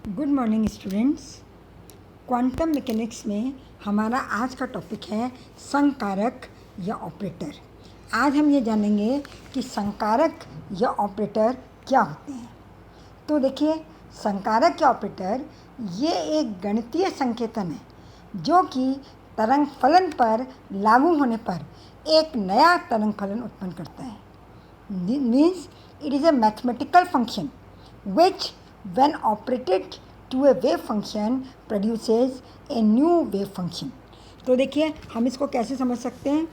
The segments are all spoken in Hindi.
Good morning students. Quantum mechanics में हमारा आज का टॉपिक है संकारक या ऑपरेटर। आज हम ये जानेंगे कि संकारक या ऑपरेटर क्या होते हैं। तो देखिए, संकारक या ऑपरेटर ये एक गणितीय संकेतन है जो कि तरंग फलन पर लागू होने पर एक नया तरंग फलन उत्पन्न करता है। Means it is a mathematical function which, when operated to a wave function, produces a new wave function. तो देखिए, हम इसको कैसे समझ सकते हैं।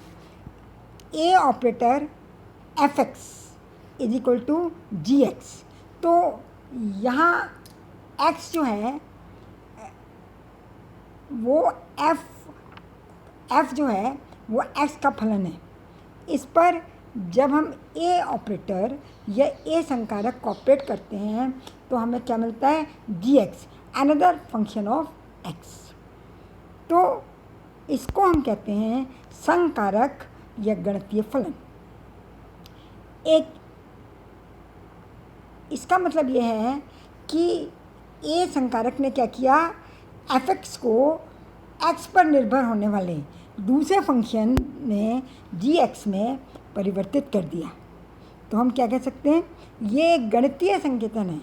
A operator F X is equal to G X. तो यहाँ एक्स जो है वो एफ जो है वो एक्स का फलन है। इस पर जब हम ए ऑपरेटर या ए संकारक को ऑपरेट करते हैं तो हमें क्या मिलता है, G X, another function of X. तो इसको हम कहते हैं संकारक या गणितीय फलन। एक इसका मतलब यह है कि ए संकारक ने क्या किया, एफ एक्स को एक्स पर निर्भर होने वाले दूसरे फंक्शन ने जी एक्स में परिवर्तित कर दिया। तो हम क्या कह सकते हैं, ये एक गणितीय संकेतन है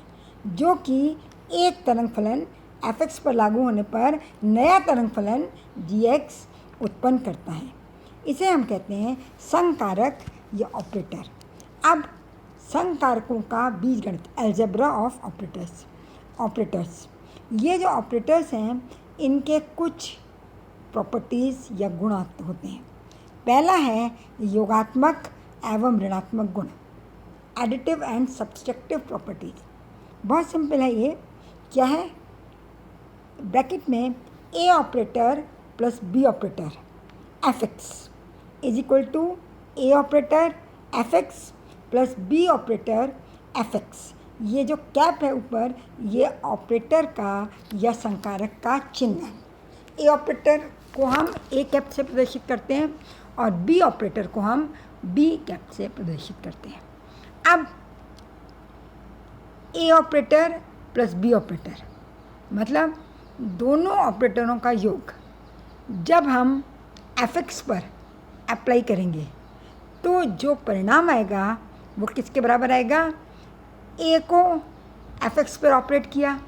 जो कि एक तरंग फलन एफ एक्स पर लागू होने पर नया तरंग फलन जी एक्स उत्पन्न करता है। इसे हम कहते हैं संकारक या ऑपरेटर। अब संकारकों का बीजगणित, अलजेब्रा ऑफ ऑपरेटर्स। ये जो ऑपरेटर्स हैं इनके कुछ प्रॉपर्टीज़ या गुण होते हैं। पहला है योगात्मक एवं ऋणात्मक गुण, एडिटिव एंड सब्सट्रैक्टिव प्रॉपर्टीज। बहुत सिंपल है ये। क्या है, ब्रैकेट में A operator plus B operator F X is equal to A operator F X plus B operator F X. ये जो कैप है ऊपर, ये ऑपरेटर का या संकारक का चिन्ह है। ए ऑपरेटर को हम ए कैप से प्रदर्शित करते हैं और बी ऑपरेटर को हम बी कैप से प्रदर्शित करते हैं। अब ए ऑपरेटर प्लस बी ऑपरेटर मतलब दोनों ऑपरेटरों का योग जब हम एफ एक्स पर अप्लाई करेंगे तो जो परिणाम आएगा वो किसके बराबर आएगा। ए को एफ एक्स पर ऑपरेट किया,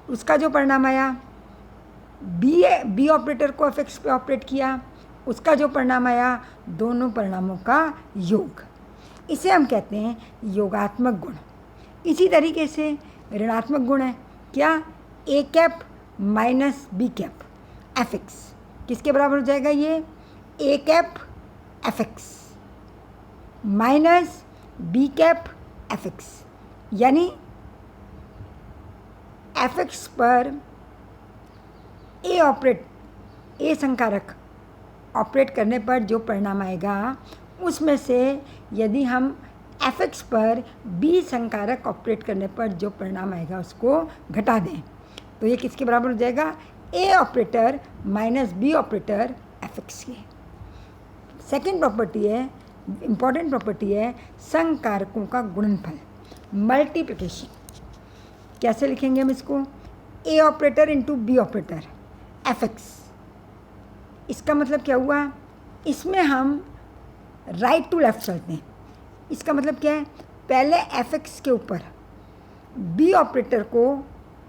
उसका जो परिणाम आया, बी ऑपरेटर को एफ एक्स पे ऑपरेट किया, उसका जो परिणाम आया, दोनों परिणामों का योग। इसे हम कहते हैं योगात्मक गुण। इसी तरीके से ऋणात्मक गुण है क्या, A cap minus B cap F X किसके बराबर हो जाएगा, ये A cap F X minus B cap F X. यानी एफ एक्स पर ए संकारक ऑपरेट करने पर जो परिणाम आएगा उसमें से यदि हम एफ एक्स पर बी संकारक ऑपरेट करने पर जो परिणाम आएगा उसको घटा दें तो ये किसके बराबर हो जाएगा, A operator minus B operator F X के। सेकेंड प्रॉपर्टी है, इम्पॉर्टेंट प्रॉपर्टी है संकारकों का गुणनफल, मल्टीप्लिकेशन। कैसे लिखेंगे हम इसको, A operator into B operator F X. इसका मतलब क्या हुआ, इसमें हम राइट टू लेफ्ट चलते हैं। इसका मतलब क्या है, पहले एफ एक्स के ऊपर बी ऑपरेटर को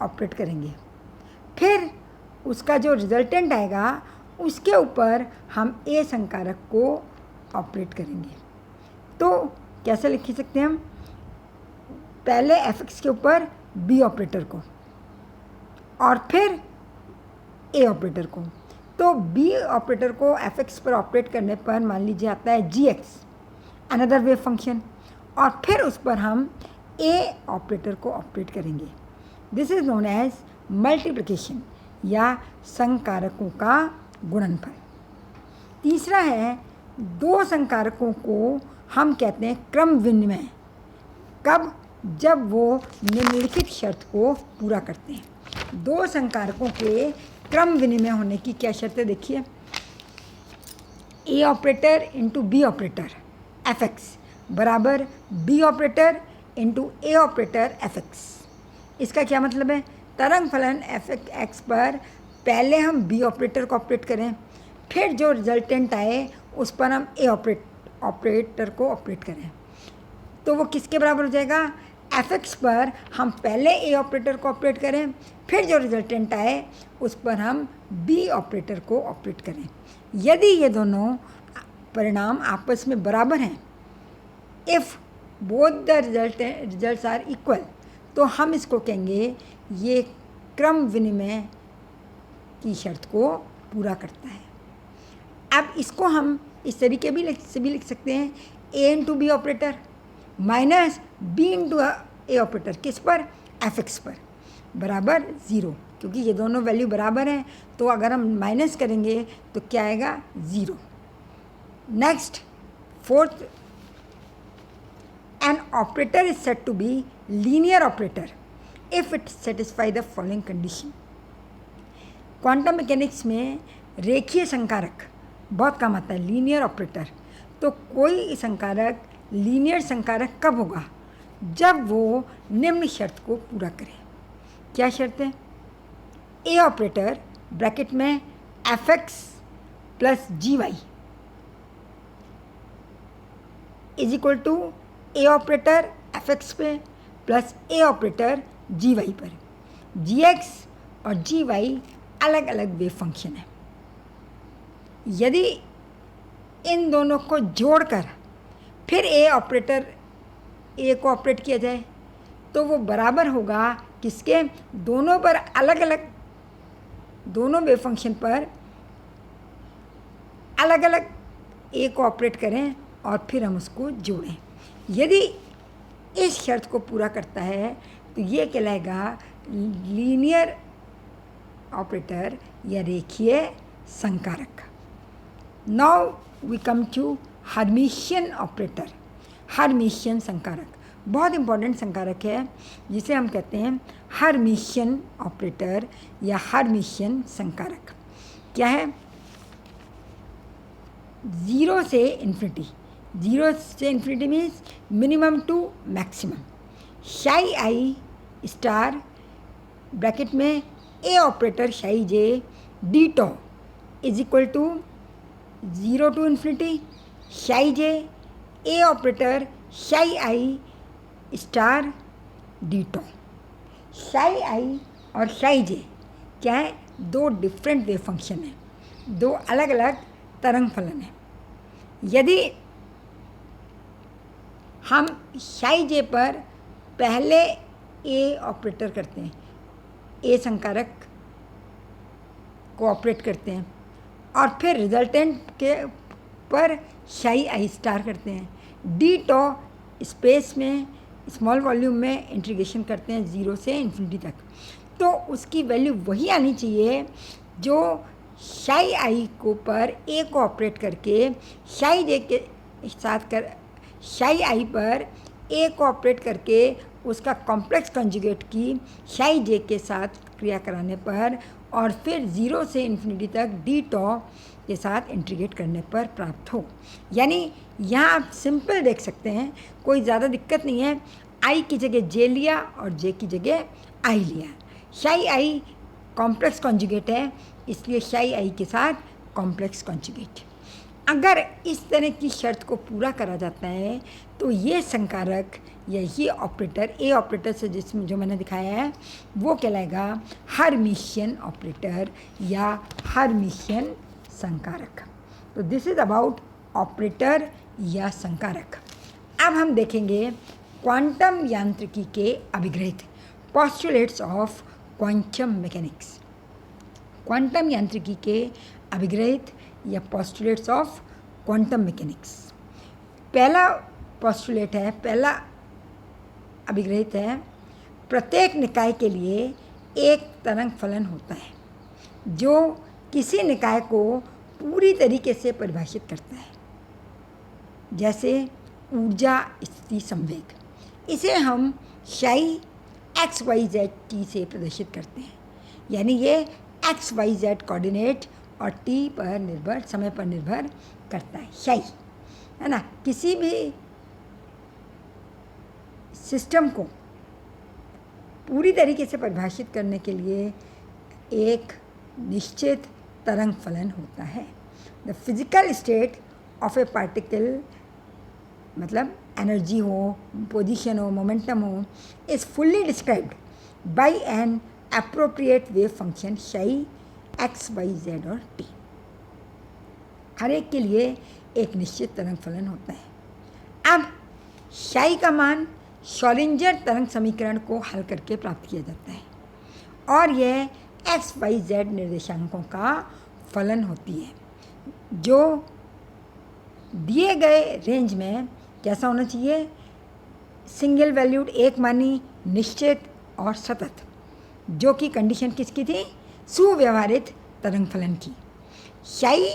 ऑपरेट करेंगे, फिर उसका जो रिजल्टेंट आएगा उसके ऊपर हम ए संकारक को ऑपरेट करेंगे। तो कैसे लिख सकते हैं हम, पहले एफ एक्स के ऊपर बी ऑपरेटर को और फिर ए ऑपरेटर को। तो बी ऑपरेटर को एफ एक्स पर ऑपरेट करने पर मान लीजिए आता है G X, another wave function, और फिर उस पर हम ए ऑपरेटर को ऑपरेट करेंगे। This is known as multiplication या संकारकों का गुणनफल। तीसरा है, दो संकारकों को हम कहते हैं क्रम विनिमय। कब, जब वो निम्नलिखित शर्त को पूरा करते हैं। दो संकारकों के क्रम विनिमय होने की क्या शर्त है, देखिए, A operator into B operator F X बराबर B operator into A operator F X. इसका क्या मतलब है? तरंग फलन एफ एक्स पर पहले हम बी ऑपरेटर को ऑपरेट करें, फिर जो रिजल्टेंट आए उस पर हम ए ऑपरेटर को ऑपरेट करें, तो वो किसके बराबर हो जाएगा? एफ एक्स पर हम पहले ए ऑपरेटर को ऑपरेट करें, फिर जो रिजल्टेंट आए उस पर हम बी ऑपरेटर को ऑपरेट करें। यदि ये दोनों परिणाम आपस में बराबर हैं, if both the results are equal, तो हम इसको कहेंगे ये क्रम विनिमय की शर्त को पूरा करता है। अब इसको हम इस तरीके से भी लिख सकते हैं, A into B operator minus B into A operator, किस पर? एफ एक्स पर, बराबर 0, क्योंकि ये दोनों वैल्यू बराबर हैं, तो अगर हम माइनस करेंगे तो क्या आएगा? 0। Next, fourth, an operator is said to be linear operator if it satisfy the following condition। Quantum mechanics में रेखीय संकारक बहुत काम आता है, लीनियर ऑपरेटर। तो कोई संकारक लीनियर संकारक कब होगा? जब वो निम्न शर्त को पूरा करे। क्या शर्त है? ए ऑपरेटर ब्रैकेट में F X plus G Y is equal to A operator F X पे plus A operator G Y पर। जी एक्स और जी वाई अलग अलग वेव फंक्शन है। यदि इन दोनों को जोड़कर फिर ए को ऑपरेट किया जाए तो वो बराबर होगा किसके? दोनों पर अलग अलग, दोनों वेव फंक्शन पर अलग अलग ए को ऑपरेट करें और फिर हम उसको जोड़ें। यदि इस शर्त को पूरा करता है तो ये कहलाएगा लीनियर ऑपरेटर या रेखीय संकारक। Now we come to Hermitian operator. Hermitian संकारक बहुत इंपॉर्टेंट संकारक है, जिसे हम कहते हैं हर्मिशियन ऑपरेटर या हर्मिशियन संकारक। क्या है? 0 से इन्फिनिटी, 0 से infinity means minimum to maximum. Psi I star bracket में A operator psi J D tau is equal to 0 to infinity psi J A operator शाई आई स्टार डी टॉ। शाई आई और शाई जे क्या है? 2 डिफरेंट वेव फंक्शन हैं, 2 अलग अलग तरंग फलन हैं। यदि हम शाई जे पर पहले ए ऑपरेटर करते हैं, ए संकारक को ऑपरेट करते हैं और फिर रिजल्टेंट के पर शाई आई स्टार करते हैं, डी टॉ स्पेस में स्मॉल वॉल्यूम में इंटीग्रेशन करते हैं 0 से इन्फिनिटी तक, तो उसकी वैल्यू वही आनी चाहिए जो शाई आई को पर ए को ऑपरेट करके शाई जे के साथ शाई आई पर ए को ऑपरेट करके उसका कॉम्प्लेक्स कंजुगेट की शाई जे के साथ क्रिया कराने पर और फिर 0 से इन्फिनिटी तक डी टॉ के साथ इंटीग्रेट करने पर प्राप्त हो। यानी यहाँ आप सिंपल देख सकते हैं, कोई ज़्यादा दिक्कत नहीं है। आई की जगह जे लिया और जे की जगह आई लिया। शाई आई कॉम्प्लेक्स कंजुगेट है, इसलिए शाई आई के साथ कॉम्प्लेक्स कंजुगेट। अगर इस तरह की शर्त को पूरा करा जाता है तो ये संकारक या ये ऑपरेटर ए ऑपरेटर से जिसमें जो मैंने दिखाया है वो कहलाएगा हर्मिशियन ऑपरेटर या हर्मिशियन संकारक। तो दिस इज़ अबाउट ऑपरेटर या संकारक। अब हम देखेंगे क्वांटम यांत्रिकी के अभिग्रहित postulates of quantum mechanics. Quantum यांत्रिकी के अभिग्रहित या पोस्टुलेट्स ऑफ क्वांटम मैकेनिक्स। पहला पोस्टुलेट है, पहला अभिग्रहित है, प्रत्येक निकाय के लिए एक तरंग फलन होता है जो किसी निकाय को पूरी तरीके से परिभाषित करता है, जैसे ऊर्जा स्थिति संवेग। इसे हम शाई XYZ से प्रदर्शित करते हैं, यानी ये XYZ कोऑर्डिनेट और T पर निर्भर, समय पर निर्भर करता है, शाई, है ना। किसी भी सिस्टम को पूरी तरीके से परिभाषित करने के लिए एक निश्चित तरंग फलन होता है। The physical state of A particle, मतलब एनर्जी हो, पोजीशन हो, मोमेंटम हो, is fully described bye an appropriate wave function शाई एक्स वाई जेड और टी। हर एक के लिए एक निश्चित तरंग फलन होता है। अब शाई का मान श्रोडिंगर तरंग समीकरण को हल करके प्राप्त किया जाता है और यह एक्स वाई जेड निर्देशांकों का फलन होती है, जो दिए गए रेंज में कैसा होना चाहिए, सिंगल वैल्यूड, एक मानी, निश्चित और सतत, जो कि कंडीशन किसकी थी, सुव्यवहारित तरंग फलन की। शाई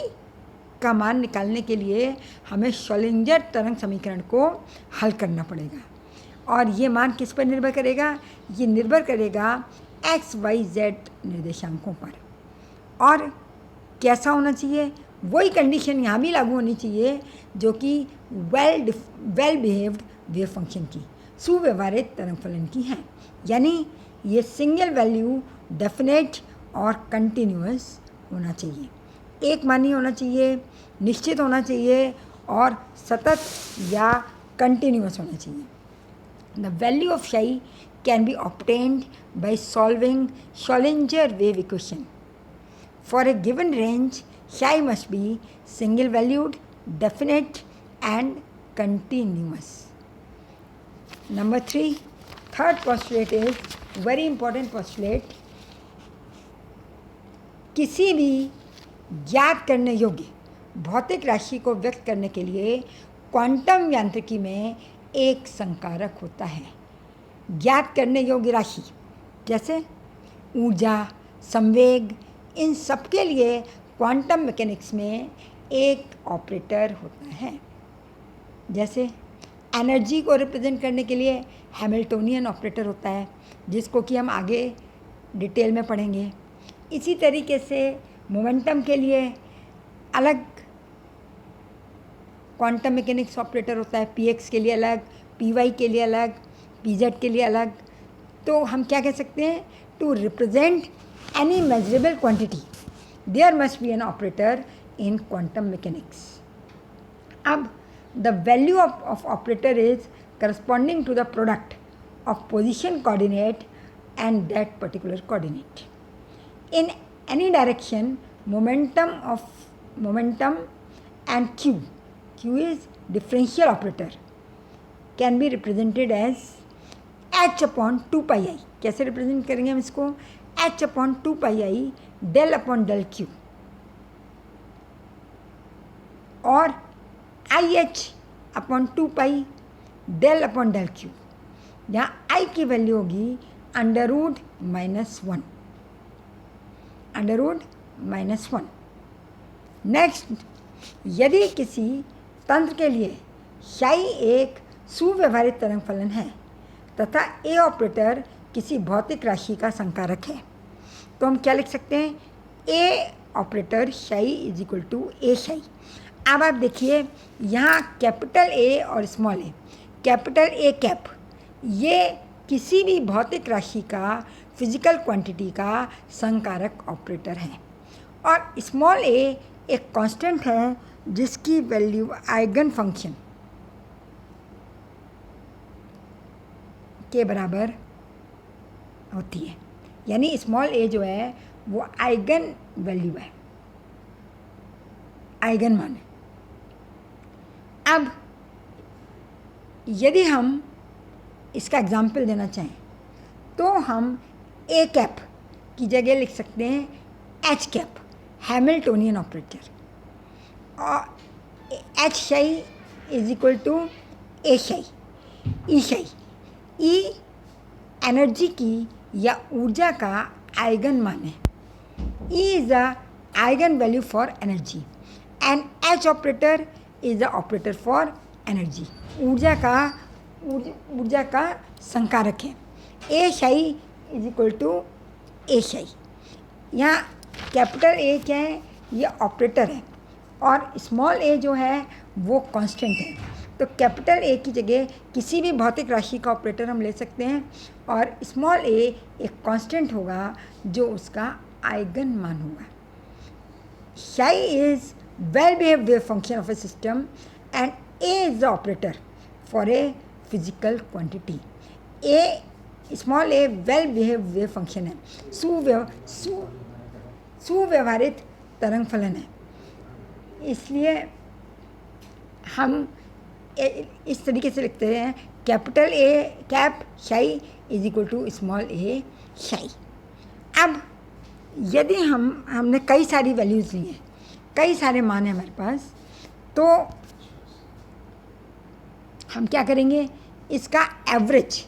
का मान निकालने के लिए हमें श्रोडिंगर तरंग समीकरण को हल करना पड़ेगा और ये मान किस पर निर्भर करेगा, ये निर्भर करेगा एक्स वाई जेड निर्देशांकों पर। और कैसा होना चाहिए, वही कंडीशन यहाँ भी लागू होनी चाहिए जो कि वेल बिहेव्ड वेव फंक्शन की, सुव्यवहारित तरंग फलन की है। यानी ये सिंगल वैल्यू, डेफिनेट और कंटिन्यूअस होना चाहिए, एक मानी होना चाहिए, निश्चित होना चाहिए और सतत या कंटिन्यूअस होना चाहिए। द वैल्यू ऑफ शाई can be obtained by solving Schrodinger wave equation. For a given range, psi must be single valued, definite and continuous. Number 3, third postulate is very important postulate. किसी भी ज्ञात करने योग्य भौतिक राशि को व्यक्त करने के लिए क्वांटम यांत्रिकी में एक संकारक होता है। ज्ञात करने योग्य राशि जैसे ऊर्जा, संवेग, इन सब के लिए क्वांटम मैकेनिक्स में एक ऑपरेटर होता है। जैसे एनर्जी को रिप्रेजेंट करने के लिए हैमिल्टोनियन ऑपरेटर होता है, जिसको कि हम आगे डिटेल में पढ़ेंगे। इसी तरीके से मोमेंटम के लिए अलग क्वांटम मैकेनिक्स ऑपरेटर होता है, पीएक्स के लिए अलग, पीवाई के लिए अलग, पीजेड के लिए अलग। तो हम क्या कह सकते हैं, to represent any measurable quantity there must be an operator in quantum mechanics. अब the value of operator is corresponding to the product of position coordinate and that particular coordinate in any direction. Momentum and Q is differential operator can be represented as h/2πi। कैसे रिप्रेजेंट करेंगे हम इसको, h/2πi del upon del Q और IH/2π del upon del Q. यहाँ I की वैल्यू होगी √-1, √-1। नेक्स्ट, यदि किसी तंत्र के लिए शाई एक सुव्यवहारित तरंग फलन है तथा ए ऑपरेटर किसी भौतिक राशि का संकारक है, तो हम क्या लिख सकते हैं, ए ऑपरेटर शाई इज इक्वल टू ए शाई। अब आप देखिए यहाँ कैपिटल ए और small A, capital A cap, ये किसी भी भौतिक राशि का, फिजिकल क्वांटिटी का संकारक ऑपरेटर है और स्मॉल ए एक कांस्टेंट है जिसकी वैल्यू आइगन फंक्शन के बराबर होती है। यानी स्मॉल ए जो है वो आइगन वैल्यू है, आइगन मान है। अब यदि हम इसका एग्जाम्पल देना चाहें तो हम ए कैप की जगह लिख सकते हैं एच कैप, हैमिल्टोनियन ऑपरेटर, और एच शाई इज इक्वल टू ए शाई, ई शाई। ई एनर्जी की या ऊर्जा का आइगन मान है, E is the eigen value for energy and H operator is the operator for energy, ऊर्जा का संकारक है। ए शाई इज इक्वल टू ए शाई। यहाँ कैपिटल ए क्या है, ये ऑपरेटर है और स्मॉल ए जो है वो कांस्टेंट है। तो कैपिटल ए की जगह किसी भी भौतिक राशि का ऑपरेटर हम ले सकते हैं और स्मॉल ए एक कांस्टेंट होगा जो उसका आइगन मान होगा. Psi is well-behaved wave function of a system and A is the operator for a physical quantity. A small a well-behaved wave function है, सुव्यवहारित तरंग फलन है. इसलिए हम इस तरीके से लिखते हैं capital A cap psi is equal to small ए शाई. अब यदि हमने कई सारी वैल्यूज़ ली हैं, कई सारे मान हैं हमारे पास, तो हम क्या करेंगे, इसका एवरेज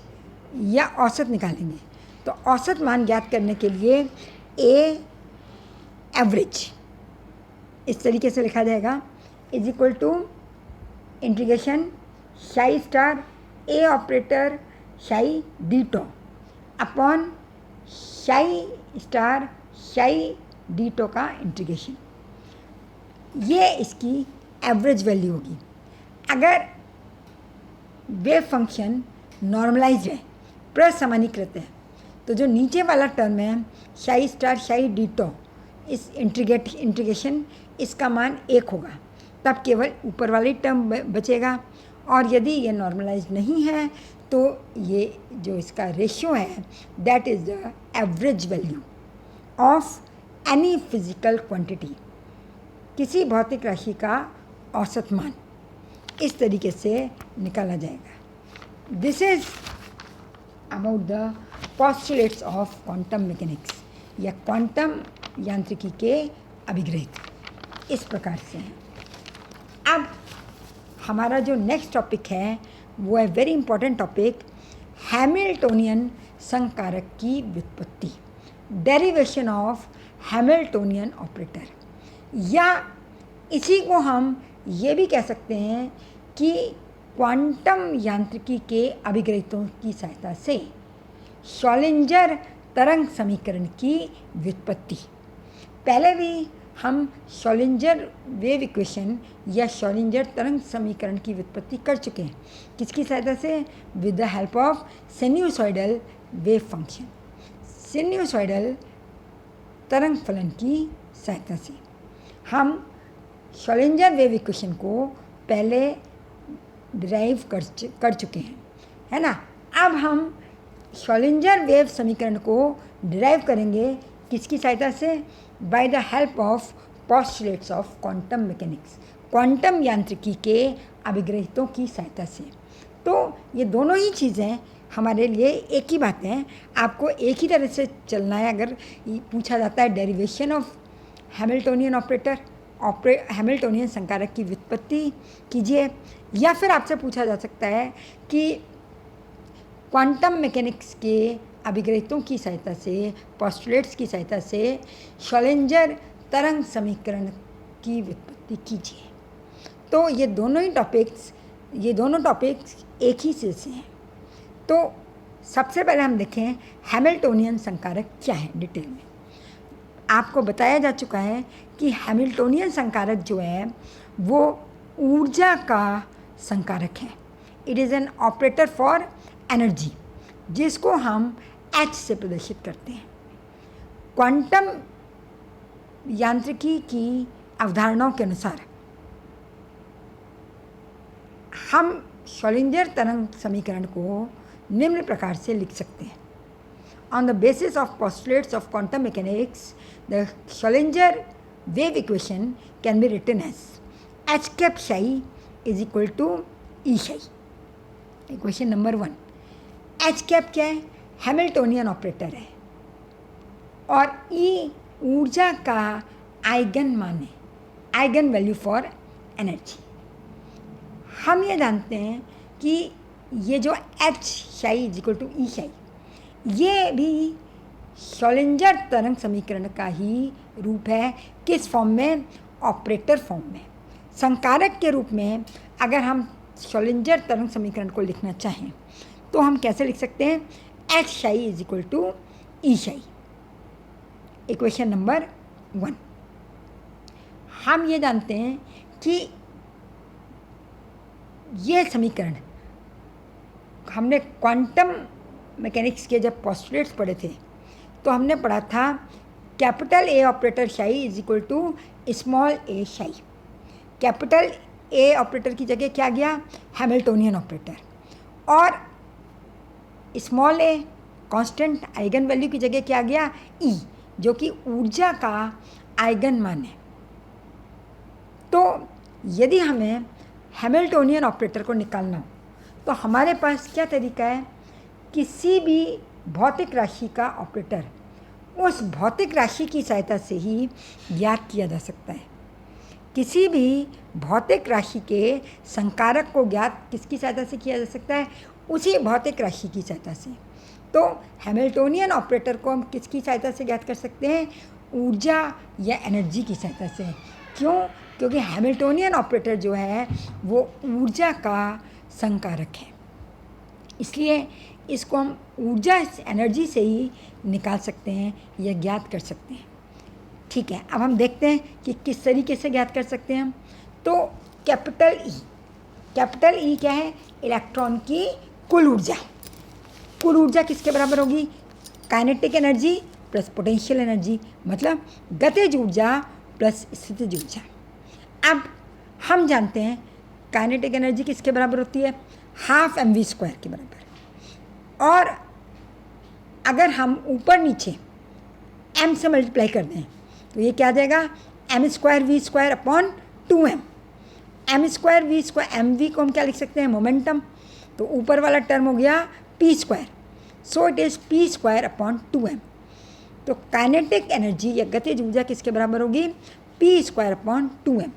या औसत निकालेंगे. तो औसत मान ज्ञात करने के लिए ए एवरेज इस तरीके से लिखा जाएगा इज इक्वल टू इंटीग्रेशन शाई स्टार ए ऑपरेटर शाई डी टो अपॉन शाई स्टार शाई डी टो का इंटीग्रेशन. ये इसकी एवरेज वैल्यू होगी. अगर वेव फंक्शन नॉर्मलाइज है, प्रसमानीकृत है, तो जो नीचे वाला टर्म है शाई स्टार शाई डी टो, इस इंटीग्रेशन इसका मान 1 होगा, तब केवल ऊपर वाली टर्म बचेगा. और यदि ये नॉर्मलाइज नहीं है तो ये जो इसका रेशियो है that is the average value of any physical quantity, किसी भौतिक राशि का औसत मान इस तरीके से निकाला जाएगा. This is about the postulates of quantum mechanics, या क्वांटम यांत्रिकी के अभिग्रहित इस प्रकार से हैं. अब हमारा जो नेक्स्ट टॉपिक है वो है वेरी इंपॉर्टेंट टॉपिक, हैमिल्टोनियन संकारक की व्युत्पत्ति, डेरिवेशन ऑफ हैमिल्टोनियन ऑपरेटर. या इसी को हम ये भी कह सकते हैं कि क्वांटम यांत्रिकी के अभिग्रहितों की सहायता से श्रोडिंगर तरंग समीकरण की व्युत्पत्ति. पहले भी हम श्रोडिंगर वेव इक्वेशन या श्रोडिंगर तरंग समीकरण की व्युत्पत्ति कर चुके हैं. किसकी सहायता से? With the help of sinusoidal wave function, sinusoidal तरंग फलन की सहायता से हम श्रोडिंगर वेव इक्वेशन को पहले डिराइव कर चुके हैं, है ना. अब हम श्रोडिंगर वेव समीकरण को डिराइव करेंगे किसकी सहायता से? By the help of postulates of quantum mechanics, quantum यांत्रिकी के अभिग्रहितों की सहायता से. तो ये दोनों ही चीज़ें हमारे लिए एक ही बात है, आपको एक ही तरह से चलना है. अगर पूछा जाता है derivation of Hamiltonian operator, Hamiltonian संकारक की व्युत्पत्ति कीजिए, या फिर आपसे पूछा जा सकता है कि क्वांटम मैकेनिक्स के अभिग्रहितों की सहायता से, पोस्टुलेट्स की सहायता से श्रोडिंगर तरंग समीकरण की व्युत्पत्ति कीजिए. तो ये दोनों टॉपिक्स एक ही से हैं. तो सबसे पहले हम देखें हैमिल्टोनियन संकारक क्या है डिटेल में. आपको बताया जा चुका है कि हैमिल्टोनियन संकारक जो है वो ऊर्जा का संकारक है. It is an operator for energy, जिसको हम H से प्रदर्शित करते हैं. क्वांटम यांत्रिकी की अवधारणाओं के अनुसार हम श्रोडिंगर तरंग समीकरण को निम्न प्रकार से लिख सकते हैं. On the basis of postulates of quantum mechanics, the Schrodinger wave equation can be written as H cap psi is equal to E psi. Equation number 1. H cap क्या है? हैमिल्टोनियन ऑपरेटर है, और E ऊर्जा का आइगन मान है, आइगन वैल्यू फॉर एनर्जी. हम ये जानते हैं कि ये जो H शाई इज इक्वल टू ई शाई, ये भी श्रोडिंगर तरंग समीकरण का ही रूप है. किस फॉर्म में? ऑपरेटर फॉर्म में. संकारक के रूप में अगर हम श्रोडिंगर तरंग समीकरण को लिखना चाहें तो हम कैसे लिख सकते हैं? H शाई is equal to E psi. Equation number 1. हम ये जानते हैं कि ये समीकरण हमने क्वांटम मैकेनिक्स के जब पोस्टुलेट्स पढ़े थे तो हमने पढ़ा था कैपिटल ए ऑपरेटर शाई इज इक्वल टू स्मॉल ए शाई। कैपिटल ए ऑपरेटर की जगह क्या गया, हैमिल्टोनियन ऑपरेटर, और small a constant eigen value की जगह क्या गया, ई, जो कि ऊर्जा का आइगन मान है। तो यदि हमें हैमिल्टोनियन ऑपरेटर को निकालना हो तो हमारे पास क्या तरीका है, किसी भी भौतिक राशि का ऑपरेटर उस भौतिक राशि की सहायता से ही ज्ञात किया जा सकता है। किसी भी भौतिक राशि के संकारक को ज्ञात किसकी सहायता से किया जा सकता है, उसी भौतिक राशि की सहायता से। तो हैमिल्टोनियन ऑपरेटर को हम किसकी सहायता से ज्ञात कर सकते हैं, ऊर्जा या एनर्जी की सहायता से। क्यों, क्योंकि हैमिल्टोनियन ऑपरेटर जो है वो ऊर्जा का संकारक है, इसलिए इसको हम ऊर्जा एनर्जी से ही निकाल सकते हैं या ज्ञात कर सकते हैं। ठीक है, अब हम देखते हैं कि किस तरीके से ज्ञात कर सकते हैं हम। तो कैपिटल ई क्या है, इलेक्ट्रॉन की कुल ऊर्जा। कुल ऊर्जा किसके बराबर होगी, kinetic energy plus potential energy, मतलब गतिज ऊर्जा प्लस स्थितिज ऊर्जा। अब हम जानते हैं काइनेटिक एनर्जी किसके बराबर होती है, हाफ mv² के बराबर। और अगर हम ऊपर नीचे m से मल्टीप्लाई कर दें तो ये क्या आ जाएगा, m²v²/2m। m²v², mv को हम क्या लिख सकते हैं, मोमेंटम। तो ऊपर वाला टर्म हो गया p², so it is p²/2m। तो काइनेटिक एनर्जी या गतिज ऊर्जा किसके बराबर होगी, p²/2m,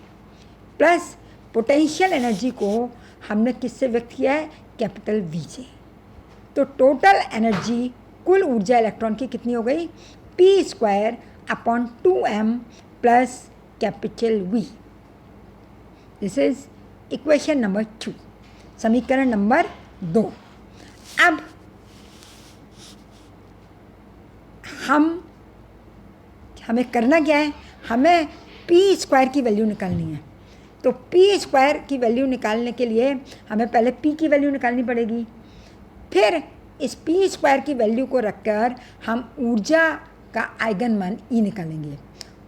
प्लस पोटेंशियल एनर्जी को हमने किससे व्यक्त किया है, कैपिटल V से। तो टोटल एनर्जी, कुल ऊर्जा इलेक्ट्रॉन की कितनी हो गई, p²/2m plus capital V। This is equation number 2, समीकरण नंबर 2। अब हमें करना क्या है, हमें p² की वैल्यू निकालनी है। तो p² की वैल्यू निकालने के लिए हमें पहले p की वैल्यू निकालनी पड़ेगी, फिर इस p² की वैल्यू को रखकर हम ऊर्जा का आइगन मान E निकालेंगे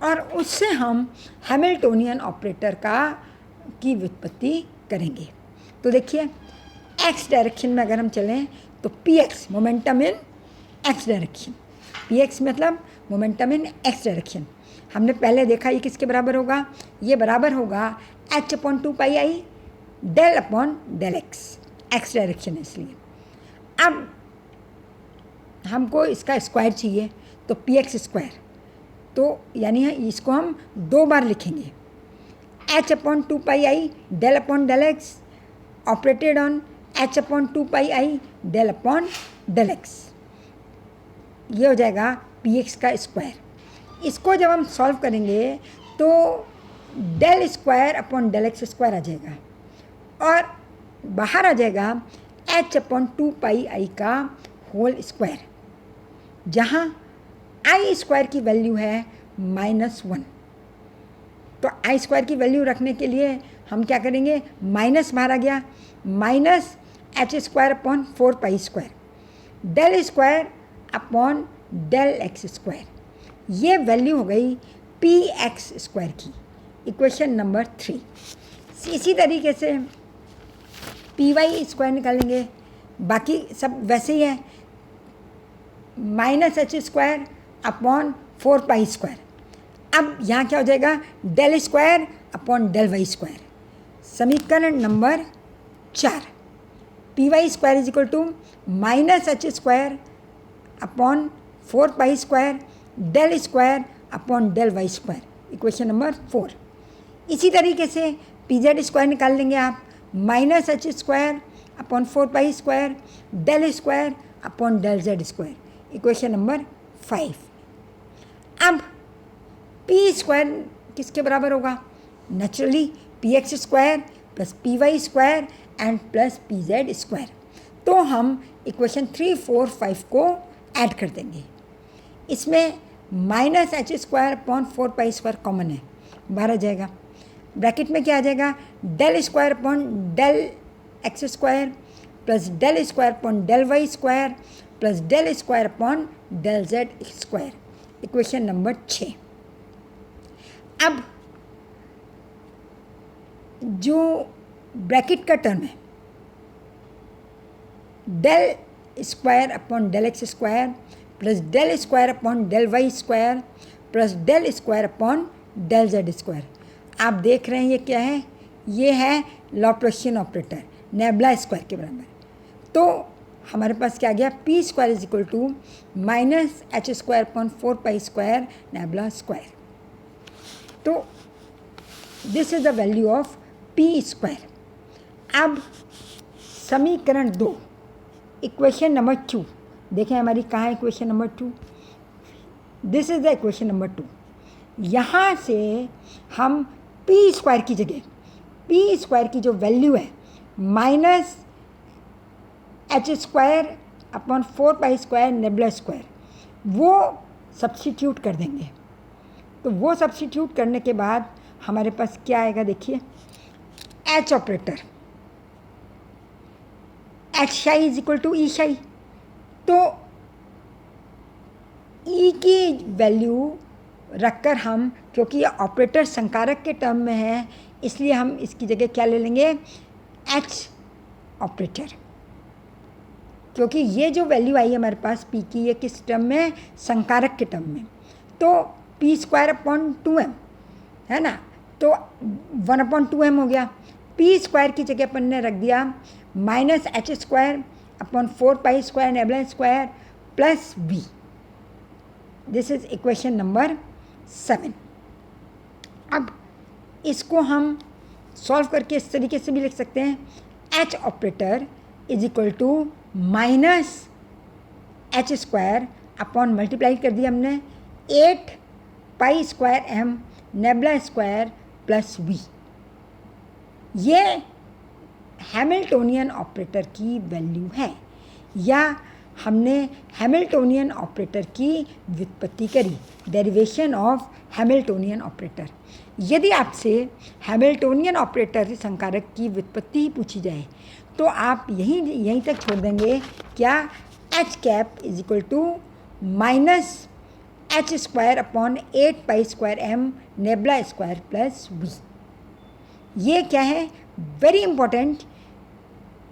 और उससे हम हैमिल्टोनियन ऑपरेटर की व्युत्पत्ति करेंगे। तो देखिए, x डायरेक्शन में अगर हम चलें तो px मोमेंटम इन x डायरेक्शन, px मतलब मोमेंटम इन x डायरेक्शन। हमने पहले देखा ये किसके बराबर होगा, ये बराबर होगा h/2πi del/x, x डायरेक्शन है इसलिए। अब हमको इसका स्क्वायर चाहिए तो px², तो यानी इसको हम 2 बार लिखेंगे, h/2πi del/x operated on h/2πi del/x। ये हो जाएगा px का स्क्वायर। इसको जब हम सॉल्व करेंगे तो del²/x² आ जाएगा और बाहर आ जाएगा h/2πi का होल स्क्वायर, जहाँ i² की वैल्यू है -1। तो i² की वैल्यू रखने के लिए हम क्या करेंगे, माइनस बाहर आ गया, -h²/4π², del²/del(x²), ये वैल्यू हो गई px² की, इक्वेशन नंबर 3। इसी तरीके से py² निकालेंगे, बाकी सब वैसे ही है, -h²/4π²। अब यहाँ क्या हो जाएगा, del²/del(y²), समीकरण number 4। py² = -h²/4π² del²/del(y²), equation number 4। इसी तरीके से pz² निकाल लेंगे आप, -h²/4π² del²/del(z²), इक्वेशन नंबर 5। अब p² किसके बराबर होगा, naturally px² plus py² and plus pz²। तो हम इक्वेशन 3, 4, 5 को ऐड कर देंगे। इसमें -h²/4π² कॉमन है, बाहर आ जाएगा। ब्रैकेट में क्या आ जाएगा, del²/del(x² plus del²/del(y² plus del square upon del Z square, equation number 6। अब जो ब्रैकेट का टर्म है del square upon del X square plus del square upon del Y square plus del square upon del Z square, आप देख रहे हैं ये क्या है, ये है लैप्लासियन ऑपरेटर नेबुला स्क्वायर के बराबर। तो हमारे पास क्या आ गया, P square is equal to minus H square upon 4 pi square nebula square. तो this is the value of P square. अब समीकरण 2 इक्वेशन नंबर 2 देखें हमारी कहाँ है equation number 2, this is the equation number 2। यहाँ से हम पी स्क्वायर की जगह पी स्क्वायर की जो वैल्यू है minus H square upon 4 pi square nebula square, वो सब्स्टिट्यूट कर देंगे। तो वो सब्स्टिट्यूट करने के बाद हमारे पास क्या आएगा, देखिए एच ऑपरेटर एच शाई इज इक्वल टू ई शाई। तो ई की वैल्यू रखकर हम, क्योंकि ये ऑपरेटर संकारक के टर्म में है, इसलिए हम इसकी जगह क्या ले लेंगे, एच ऑपरेटर। क्योंकि ये जो वैल्यू आई है हमारे पास पी की, ये किस टर्म में, संकारक के टर्म में। तो पी स्क्वायर अपॉन 2m है ना, तो 1/2m हो गया। पी स्क्वायर की जगह अपन ने रख दिया minus H square upon 4 pi square nebula square plus V. This is equation number 7। अब इसको हम सॉल्व करके इस तरीके से भी लिख सकते हैं, H operator is equal to minus H square upon multiply कर दिया हमने 8 pi square M nebula square plus V. ये हैमिल्टोनियन ऑपरेटर की वैल्यू है, या हमने हैमिल्टोनियन ऑपरेटर की व्युत्पत्ति करी, डेरिवेशन ऑफ हैमिल्टोनियन ऑपरेटर। यदि आपसे हैमिल्टोनियन ऑपरेटर संकारक की व्युत्पत्ति ही पूछी जाए तो आप यहीं तक छोड़ देंगे, क्या, H cap is equal to minus H square upon 8 pi square M nebula square plus V. ये क्या है, वेरी इंपॉर्टेंट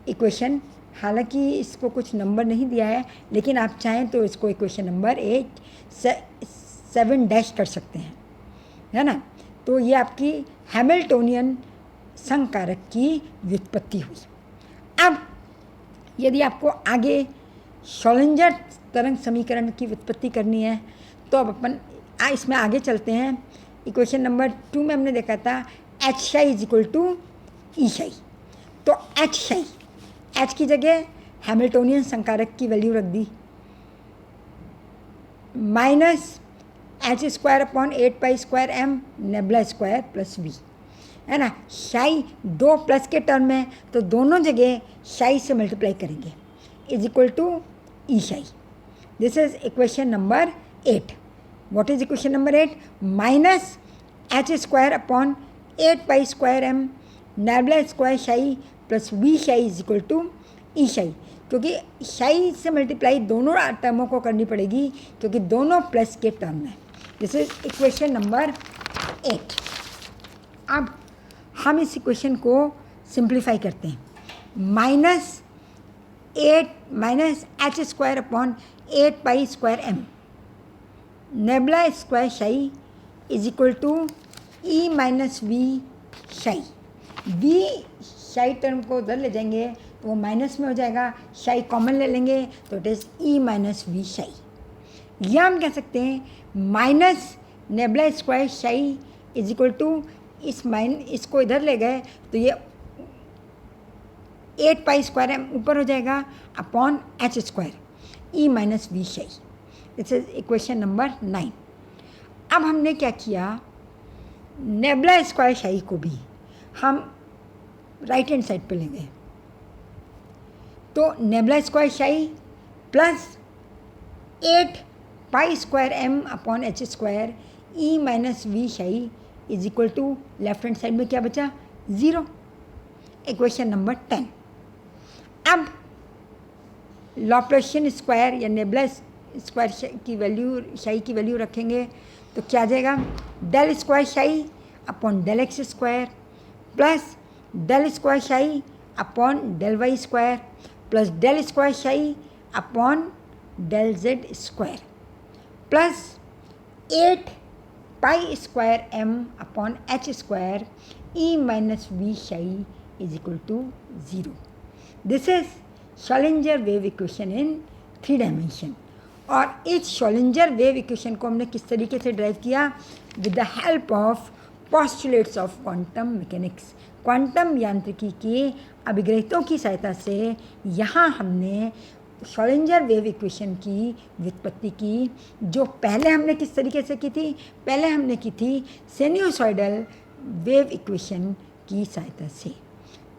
इक्वेशन। हालांकि इसको कुछ नंबर नहीं दिया है, लेकिन आप चाहें तो इसको इक्वेशन नंबर 7 डैश कर सकते हैं, है ना। तो ये आपकी हैमिल्टोनियन संकारक की व्युत्पत्ति हुई। अब यदि आपको आगे शोलिंजर तरंग समीकरण की व्युत्पत्ति करनी है तो अब अपन इसमें आगे चलते हैं। इक्वेशन नंबर 2 में हमने देखा था एच शाई इज इक्वल टू ई शाई। तो एच शाई, एच की जगह हैमिल्टोनियन संकारक की वैल्यू रख दी minus H square upon 8 pi square M nebula square plus V, है ना। शाई 2 प्लस के टर्म में, तो दोनों जगह शाई से मल्टीप्लाई करेंगे, is equal to E psi. This is equation number 8। What is equation number 8, minus H square upon 8 pi square M nebula square psi plus V psi is equal to E psi. क्योंकि शाई से मल्टीप्लाई दोनों टर्मों को करनी पड़ेगी, क्योंकि दोनों प्लस के टर्म हैं। This is equation number 8। अब हम इस इक्वेशन को सिंप्लीफाई करते हैं, minus H square upon 8 pi square M nebula square psi is equal to E minus V psi. V psi term को उधर ले जाएंगे तो वो माइनस में हो जाएगा, शाई कॉमन ले लेंगे तो it is E minus V psi. या हम कह सकते हैं minus nabla square psi is equal to इसको इधर ले गए तो ये 8 पाई स्क्वायर एम ऊपर हो जाएगा upon H square E minus V psi. This is equation number 9। अब हमने क्या किया, नेबुला स्क्वायर शाई को भी हम राइट हैंड साइड पे लेंगे, तो nebula square psi plus 8 pi square M upon H square E minus V psi is equal to left hand side में क्या बचा, 0। Equation number 10। अब लॉप्लासियन स्क्वायर या नेबुला स्क्वायर की वैल्यू शाई की वैल्यू रखेंगे तो क्या आ जाएगा, del square psi upon del X square plus del square psi upon del Y square plus del square psi upon del Z square plus 8 pi square M upon H square E minus V psi is equal to 0. This is Schrodinger wave equation in 3 dimension. और इस शॉलिंजर वेव इक्वेशन को हमने किस तरीके से ड्राइव किया, with the help of postulates of quantum mechanics. Quantum यांत्रिकी के अभिग्रहितों की सहायता से यहाँ हमने शॉलिंजर वेव इक्वेशन की व्युत्पत्ति की, जो पहले हमने किस तरीके से की थी, पहले हमने की थी साइनसॉइडल वेव इक्वेशन की सहायता से.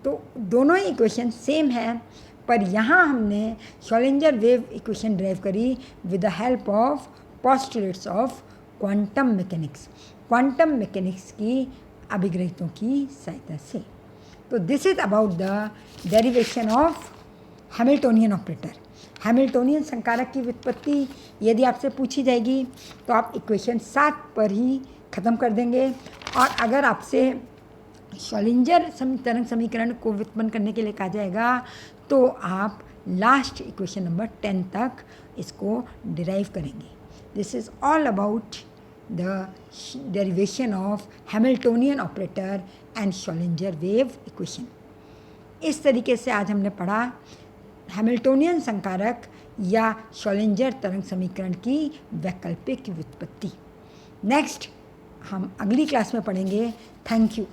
तो दोनों ही इक्वेशन सेम है, पर यहाँ हमने शॉलिंजर वेव इक्वेशन ड्राइव करी with the help of postulates of quantum mechanics, quantum mechanics की अभिग्रहितों की सहायता से. तो this is about the derivation of Hamiltonian operator. Hamiltonian संकारक की व्युत्पत्ति यदि आपसे पूछी जाएगी तो आप इक्वेशन 7 पर ही ख़त्म कर देंगे. और अगर आपसे शॉलिंजर तरंग समीकरण को व्युत्पन्न करने के लिए कहा जाएगा तो आप लास्ट इक्वेशन नंबर 10 तक इसको डिराइव करेंगे. This is all about the derivation of Hamiltonian operator and Schrodinger wave equation. इस तरीके से आज हमने पढ़ा हैमिल्टोनियन संकारक या शॉलिंजर तरंग समीकरण की वैकल्पिक व्युत्पत्ति. नेक्स्ट हम अगली क्लास में पढ़ेंगे. Thank you.